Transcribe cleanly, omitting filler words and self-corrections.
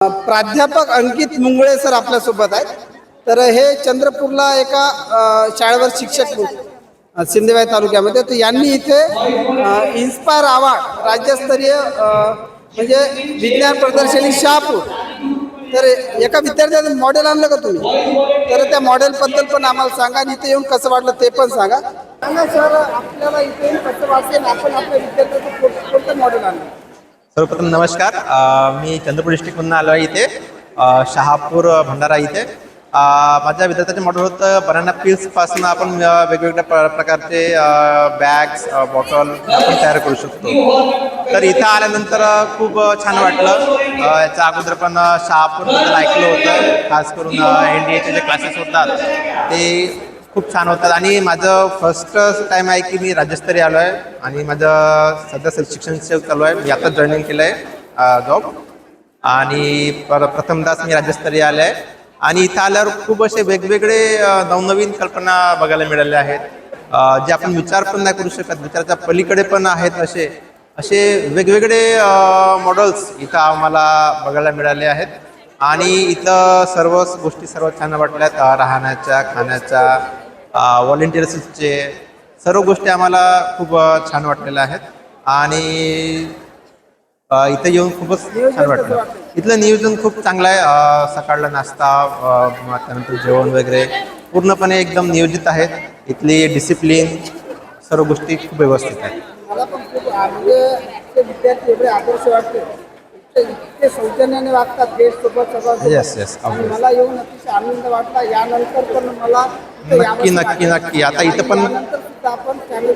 प्राध्यापक अंकित मुंगळे सर आपल्यासोबत आहेत. तर हे चंद्रपूरला एका शाळेवर शिक्षक सिंदेवाही तालुक्यामध्ये. तर यांनी इथे इन्स्पायर अवॉर्ड राज्यस्तरीय म्हणजे विज्ञान प्रदर्शनी शहापूर. तर एका विद्यार्थ्याचं मॉडेल आणलं का तुम्ही? तर त्या मॉडेलबद्दल पण आम्हाला सांगा आणि इथे येऊन कसं वाटलं ते पण सांगा. सांगा सर, आपल्याला इथे येऊन कसं वाटेल, आपण आपल्या विद्यार्थ्याचं कोणतं मॉडेल आणलं? सर्वप्रथम नमस्कार. मी चंद्रपूर डिस्ट्रिक्टमधून आलो आहे इथे शहापूर भंडारा इथे. माझ्या विद्यार्थ्याचे मॉडेल होतं बनाना पील्सपासून आपण वेगवेगळ्या प्रकारचे बॅग्स बॉटल आपण तयार करू शकतो. तर इथं आल्यानंतर खूप छान वाटलं. याच्या अगोदर पण शहापूरबद्दल ऐकलं होतं. खास करून NDAचे जे क्लासेस होतात ते खूप छान होतात आणि माझं फर्स्ट टाईम आहे की मी राज्यस्तरीय आलो आहे आणि माझं सध्या शिक्षण चालू आहे. मी आता जॉईनिंग केलं आहे जॉब आणि प्रथमदाच मी राज्यस्तरीय आले आहे. आणि इथं आल्यावर खूप असे वेगवेगळे नवनवीन कल्पना बघायला मिळाल्या आहेत, जे आपण विचार पण नाही करू शकत. विचाराच्या पलीकडे पण आहेत. असे वेगवेगळे मॉडेल्स इथं आम्हाला बघायला मिळाले आहेत. आणि इथं सर्व गोष्टी सर्व छान वाटल्यात. राहण्याच्या, खाण्याच्या, व्हॉलेंटियर्सचे सर्व गोष्टी आम्हाला खूप छान वाटलेल्या आहेत. आणि इथं येऊन खूपच छान वाटलं. इथलं नियोजन खूप चांगलं आहे. सकाळला नाश्ता, त्यानंतर जेवण वगैरे पूर्णपणे एकदम नियोजित आहेत. इथली डिसिप्लिन सर्व गोष्टी खूप व्यवस्थित आहेत. मला पण खूप म्हणजे विद्यार्थी एवढे आदर्श वाटते, इतके सौजन्याने वागतात देशसोबत सगळं. येस मला येऊन अतिशय आनंद वाटला. यानंतर पण मला नक्की. आता इथं पण यानंतर सुद्धा आपण फॅमिली